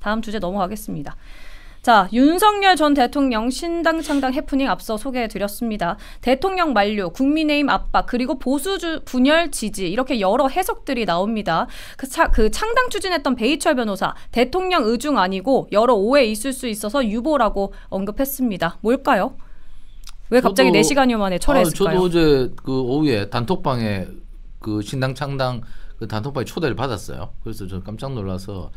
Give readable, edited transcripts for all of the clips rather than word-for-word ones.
다음 주제 넘어가겠습니다. 자, 윤석열 전 대통령 신당 창당 해프닝 앞서 소개해드렸습니다. 대통령 만류, 국민의힘 압박, 그리고 보수 분열 지지 이렇게 여러 해석들이 나옵니다. 그 창당 추진했던 배희철 변호사, 대통령 의중 아니고 여러 오해 있을 수 있어서 유보라고 언급했습니다. 뭘까요? 왜 갑자기 4시간여 만에 철회했을까요? 저도 어제 그 오후에 단톡방에 그 신당 창당 그 단톡방에 초대를 받았어요. 그래서 저 깜짝 놀라서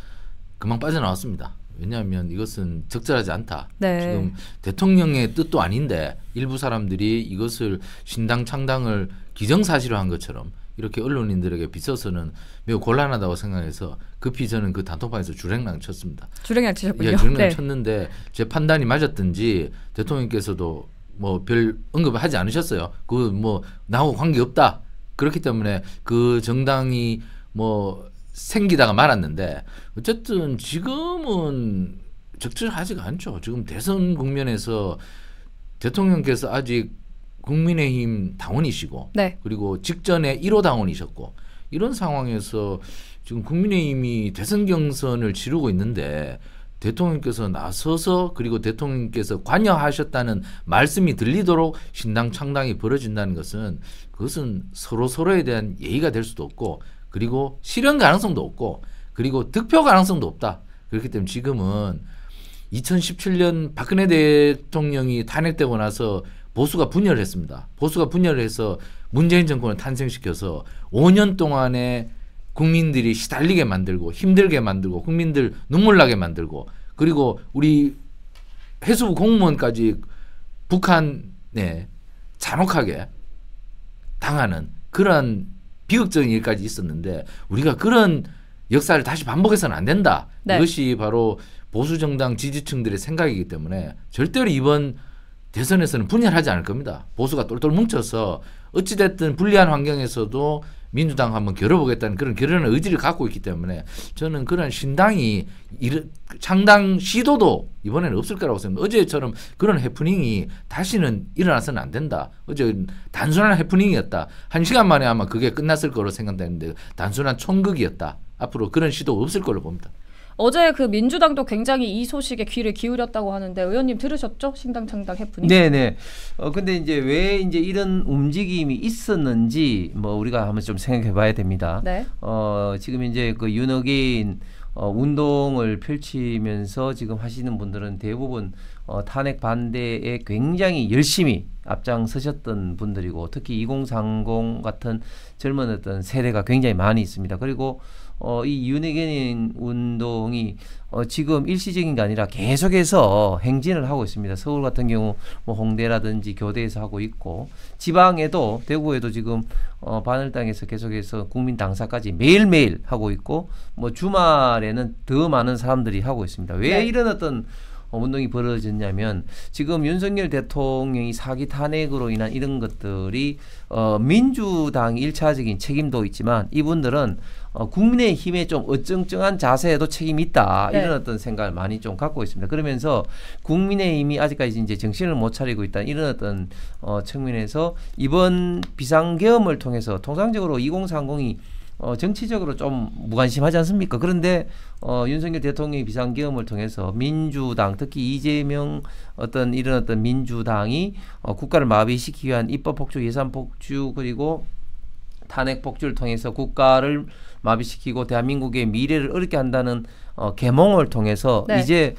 금방 빠져나왔습니다. 왜냐하면 이것은 적절하지 않다. 네. 지금 대통령의 뜻도 아닌데 일부 사람들이 이것을 신당 창당을 기정사실화한 것처럼 이렇게 언론인들에게 비춰서는 매우 곤란하다고 생각해서 급히 저는 그 단톡방에서 줄행랑 쳤습니다. 줄행랑 치셨군요. 예, 줄행랑 쳤는데 제 판단이 맞았든지 대통령께서도 뭐 별 언급을 하지 않으셨어요. 그 뭐 나하고 관계 없다. 그렇기 때문에 그 정당이 뭐 생기다가 말았는데 어쨌든 지금은 적절하지가 않죠. 지금 대선 국면에서 대통령께서 아직 국민의힘 당원이시고 네. 그리고 직전에 1호 당원이셨고 이런 상황에서 지금 국민의힘이 대선 경선을 치르고 있는데 대통령께서 나서서 그리고 대통령께서 관여하셨다는 말씀이 들리도록 신당 창당이 벌어진다는 것은 그것은 서로에 대한 예의가 될 수도 없고 그리고 실현 가능성도 없고 그리고 득표 가능성도 없다. 그렇기 때문에 지금은 2017년 박근혜 대통령이 탄핵되고 나서 보수가 분열을 했습니다. 보수가 분열을 해서 문재인 정권을 탄생시켜서 5년 동안에 국민들이 시달리게 만들고 힘들게 만들고 국민들 눈물 나게 만들고 그리고 우리 해수부 공무원까지 북한에 잔혹하게 당하는 그런 비극적인 일까지 있었는데 우리가 그런 역사를 다시 반복해서는 안 된다. 네. 이것이 바로 보수정당 지지층들의 생각이기 때문에 절대로 이번 대선에서는 분열하지 않을 겁니다. 보수가 똘똘 뭉쳐서 어찌됐든 불리한 환경에서도 민주당 한번 겨뤄보겠다는 그런 결연한 의지를 갖고 있기 때문에 저는 그런 신당이 창당 시도도 이번에는 없을 거라고 생각합니다. 어제처럼 그런 해프닝이 다시는 일어나서는 안 된다. 어제 단순한 해프닝이었다. 1시간 만에 아마 그게 끝났을 거로 생각되는데 단순한 총극이었다. 앞으로 그런 시도 없을 걸로 봅니다. 어제 그 민주당도 굉장히 이 소식에 귀를 기울였다고 하는데 의원님 들으셨죠? 신당 창당 해프닝? 네네. 근데 이제 왜 이제 이런 움직임이 있었는지 뭐 우리가 한번 좀 생각해봐야 됩니다. 네. 지금 이제 그 윤어게인 운동을 펼치면서 지금 하시는 분들은 대부분 탄핵 반대에 굉장히 열심히 앞장서셨던 분들이고 특히 2030 같은 젊은 어떤 세대가 굉장히 많이 있습니다. 그리고 이 윤어게인 운동이 지금 일시적인 게 아니라 계속해서 행진을 하고 있습니다. 서울 같은 경우 뭐 홍대라든지 교대에서 하고 있고 지방에도 대구에도 지금 바늘당에서 계속해서 국민 당사까지 매일매일 하고 있고 뭐 주말에는 더 많은 사람들이 하고 있습니다. 왜 네. 이런 어떤 운동이 벌어졌냐면 지금 윤석열 대통령이 사기 탄핵으로 인한 이런 것들이 민주당 1차적인 책임도 있지만 이분들은 국민의힘의 좀 어쩡쩡한 자세에도 책임이 있다. 네. 이런 어떤 생각을 많이 좀 갖고 있습니다. 그러면서 국민의힘이 아직까지 이제 정신을 못 차리고 있다. 이런 어떤 측면에서 이번 비상계엄을 통해서 통상적으로 2030이 정치적으로 좀 무관심하지 않습니까? 그런데 윤석열 대통령의 비상계엄을 통해서 민주당 특히 이재명 이런 어떤 민주당이 국가를 마비시키기 위한 입법 폭주, 예산 폭주 그리고 탄핵 폭주를 통해서 국가를 마비시키고 대한민국의 미래를 어렵게 한다는 계몽을 통해서 네. 이제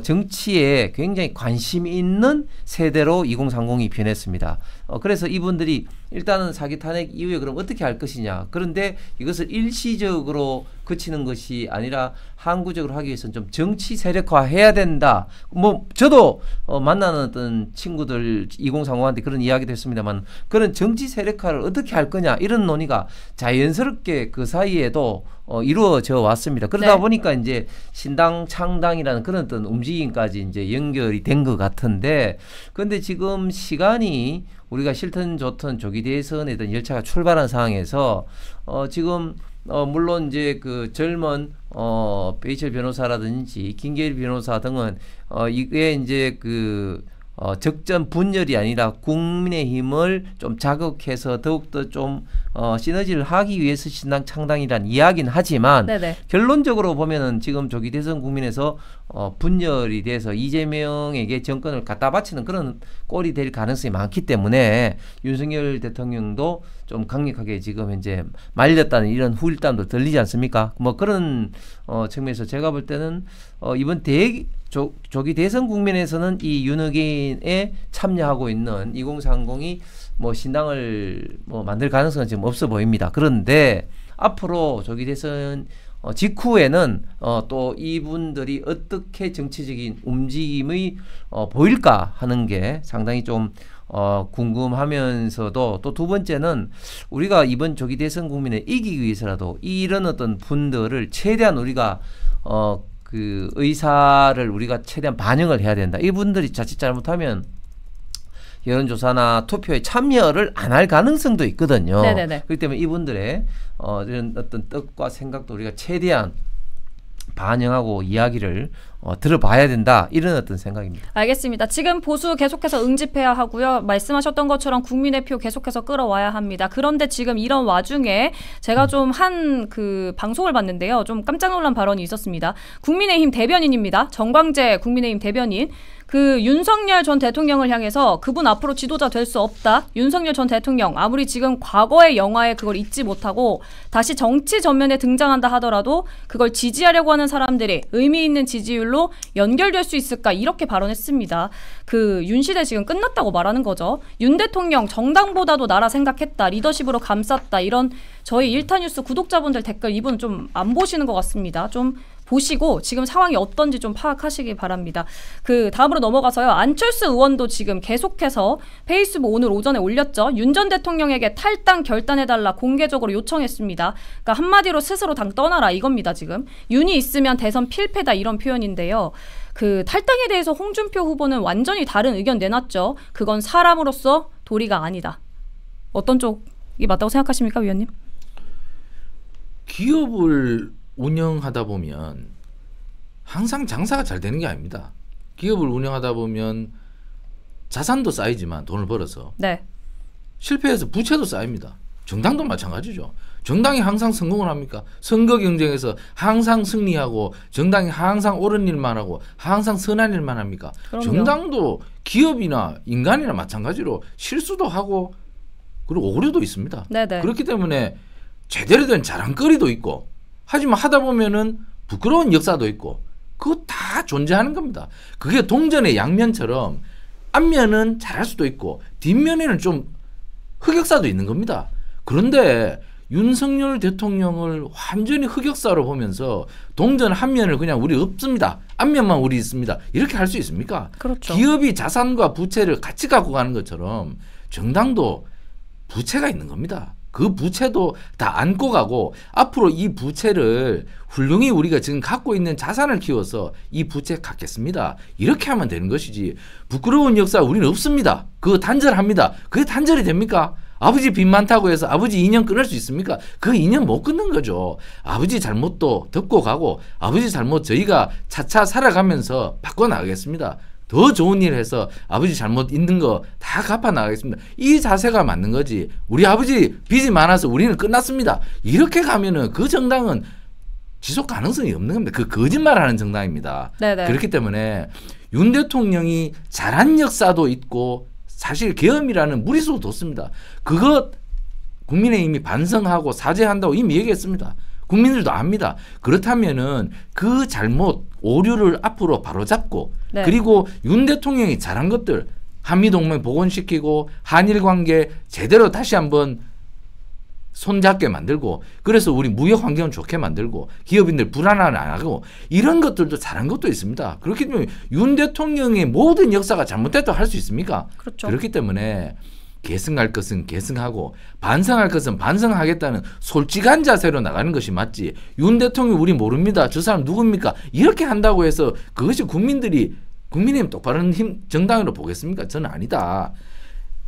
정치에 굉장히 관심이 있는 세대로 2030이 변했습니다. 그래서 이분들이 일단은 사기 탄핵 이후에 그럼 어떻게 할 것이냐. 그런데 이것을 일시적으로 그치는 것이 아니라 항구적으로 하기 위해서는 좀 정치 세력화해야 된다. 뭐 저도 만나는 어떤 친구들 2030한테 그런 이야기도 했습니다만 그런 정치 세력화를 어떻게 할 거냐 이런 논의가 자연스럽게 그 사이에도 이루어져 왔습니다. 그러다 네. 보니까 이제 신당 창당이라는 그런 어떤 움직임까지 이제 연결이 된 것 같은데 그런데 지금 시간이 우리가 싫든 좋든 조기 대선에 대한 열차가 출발한 상황에서 지금 물론 이제 그 젊은 배희철 변호사라든지 김계일 변호사 등은 이게 이제 그 적전 분열이 아니라 국민의힘을 좀 자극해서 더욱더 좀 시너지를 하기 위해서 신당 창당이란 이야기는 하지만 네네. 결론적으로 보면은 지금 조기 대선 국민에서 분열이 돼서 이재명에게 정권을 갖다 바치는 그런 꼴이 될 가능성이 많기 때문에 윤석열 대통령도 좀 강력하게 지금 현재 말렸다는 이런 후일담도 들리지 않습니까? 뭐 그런 측면에서 제가 볼 때는 이번 조기 대선 국면에서는 이 윤핵인에 참여하고 있는 2030이 뭐 신당을 뭐 만들 가능성은 지금 없어 보입니다. 그런데 앞으로 조기 대선 직후에는 또 이분들이 어떻게 정치적인 움직임이 보일까 하는 게 상당히 좀 궁금하면서도 또 두 번째는 우리가 이번 조기 대선 국민을 이기기 위해서라도 이런 어떤 분들을 최대한 우리가 그 의사를 우리가 최대한 반영을 해야 된다. 이분들이 자칫 잘못하면 여론조사나 투표에 참여를 안 할 가능성도 있거든요. 네네네. 그렇기 때문에 이분들의 이런 어떤 뜻과 생각도 우리가 최대한 반영하고 이야기를 들어봐야 된다. 이런 어떤 생각입니다. 알겠습니다. 지금 보수 계속해서 응집해야 하고요. 말씀하셨던 것처럼 국민의 표 계속해서 끌어와야 합니다. 그런데 지금 이런 와중에 제가 좀 한 그 방송을 봤는데요. 좀 깜짝 놀란 발언이 있었습니다. 국민의힘 대변인입니다. 정광재 국민의힘 대변인. 그 윤석열 전 대통령을 향해서 그분 앞으로 지도자 될 수 없다. 윤석열 전 대통령 아무리 지금 과거의 영화에 그걸 잊지 못하고 다시 정치 전면에 등장한다 하더라도 그걸 지지하려고 하는 사람들이 의미 있는 지지율로 연결될 수 있을까 이렇게 발언했습니다. 그 윤 시대 지금 끝났다고 말하는 거죠. 윤 대통령 정당보다도 나라 생각했다. 리더십으로 감쌌다. 이런 저희 일타뉴스 구독자분들 댓글 이분 좀 안 보시는 것 같습니다. 좀 보시고 지금 상황이 어떤지 좀 파악하시기 바랍니다. 그 다음으로 넘어가서요. 안철수 의원도 지금 계속해서 페이스북 오늘 오전에 올렸죠. 윤 전 대통령에게 탈당 결단해달라 공개적으로 요청했습니다. 그러니까 한마디로 스스로 당 떠나라 이겁니다. 지금 윤이 있으면 대선 필패다 이런 표현인데요. 그 탈당에 대해서 홍준표 후보는 완전히 다른 의견 내놨죠. 그건 사람으로서 도리가 아니다. 어떤 쪽이 맞다고 생각하십니까, 위원님? 기업을 운영하다 보면 항상 장사가 잘 되는 게 아닙니다. 기업을 운영하다 보면 자산도 쌓이지만 돈을 벌어서 네. 실패해서 부채도 쌓입니다. 정당도 마찬가지죠. 정당이 항상 성공을 합니까? 선거 경쟁에서 항상 승리하고 정당이 항상 옳은 일만 하고 항상 선한 일만 합니까? 그럼요. 정당도 기업이나 인간이나 마찬가지로 실수도 하고 그리고 오류도 있습니다. 네네. 그렇기 때문에 제대로 된 자랑거리도 있고 하지만 하다 보면은 부끄러운 역사도 있고 그거 다 존재하는 겁니다. 그게 동전의 양면처럼 앞면은 잘할 수도 있고 뒷면에는 좀 흑역사도 있는 겁니다. 그런데 윤석열 대통령을 완전히 흑역사로 보면서 동전 한 면을 그냥 우리 없습니다. 앞면만 우리 있습니다. 이렇게 할 수 있습니까? 그렇죠. 기업이 자산과 부채를 같이 갖고 가는 것처럼 정당도 부채가 있는 겁니다. 그 부채도 다 안고 가고 앞으로 이 부채를 훌륭히 우리가 지금 갖고 있는 자산을 키워서 이 부채 갚겠습니다. 이렇게 하면 되는 것이지 부끄러운 역사 우리는 없습니다. 그거 단절합니다. 그게 단절이 됩니까? 아버지 빚 많다고 해서 아버지 인연 끊을 수 있습니까? 그 인연 못 끊는 거죠. 아버지 잘못도 덮고 가고 아버지 잘못 저희가 차차 살아가면서 바꿔나가겠습니다. 더 좋은 일 해서 아버지 잘못 있는 거 다 갚아 나가겠습니다. 이 자세가 맞는 거지. 우리 아버지 빚이 많아서 우리는 끝났습니다. 이렇게 가면은 그 정당은 지속 가능성이 없는 겁니다. 그 거짓말하는 정당입니다. 네네. 그렇기 때문에 윤 대통령이 잘한 역사도 있고 사실 계엄이라는 무리수도 뒀습니다. 그것 국민의힘이 반성하고 사죄한다고 이미 얘기했습니다. 국민들도 압니다. 그렇다면은 그 잘못 오류를 앞으로 바로잡고 네. 그리고 윤 대통령이 잘한 것들 한미동맹 복원시키고 한일 관계 제대로 다시 한번 손잡게 만들고 그래서 우리 무역 환경을 좋게 만들고 기업인들 불안한 안 하고 이런 것들도 잘한 것도 있습니다. 그렇기 때문에 윤 대통령의 모든 역사가 잘못됐다고 할 수 있습니까? 그렇죠. 그렇기 때문에 계승할 것은 계승하고 반성할 것은 반성하겠다는 솔직한 자세로 나가는 것이 맞지. 윤 대통령 우리 모릅니다. 저 사람 누굽니까? 이렇게 한다고 해서 그것이 국민들이 국민의힘 똑바른 힘 정당으로 보겠습니까? 저는 아니다.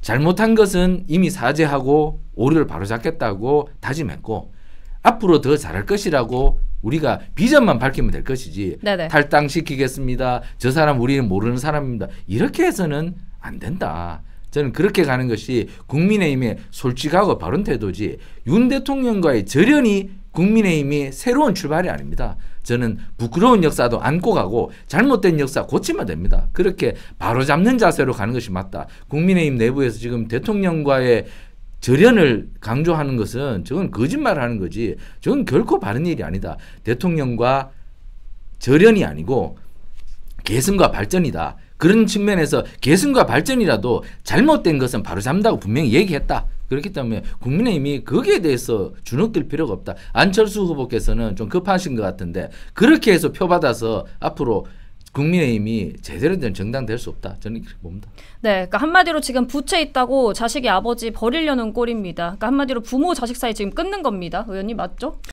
잘못한 것은 이미 사죄하고 오류를 바로잡겠다고 다짐했고 앞으로 더 잘할 것이라고 우리가 비전만 밝히면 될 것이지 네네. 탈당시키겠습니다. 저 사람 우리는 모르는 사람입니다. 이렇게 해서는 안 된다. 저는 그렇게 가는 것이 국민의힘의 솔직하고 바른 태도지 윤 대통령과의 절연이 국민의힘이 새로운 출발이 아닙니다. 저는 부끄러운 역사도 안고 가고 잘못된 역사 고치면 됩니다. 그렇게 바로잡는 자세로 가는 것이 맞다. 국민의힘 내부에서 지금 대통령과의 절연을 강조하는 것은 저건 거짓말하는 거지 저건 결코 바른 일이 아니다. 대통령과 절연이 아니고 개선과 발전이다. 그런 측면에서 개선과 발전이라도 잘못된 것은 바로잡는다고 분명히 얘기했다. 그렇기 때문에 국민의힘이 거기에 대해서 주눅들 필요가 없다. 안철수 후보께서는 좀 급하신 것 같은데 그렇게 해서 표받아서 앞으로 국민의힘이 제대로 된 정당 될 수 없다. 저는 그렇게 봅니다. 네, 그러니까 한마디로 지금 부채 있다고 자식이 아버지 버리려는 꼴입니다. 그러니까 한마디로 부모 자식 사이 지금 끊는 겁니다. 의원님 맞죠?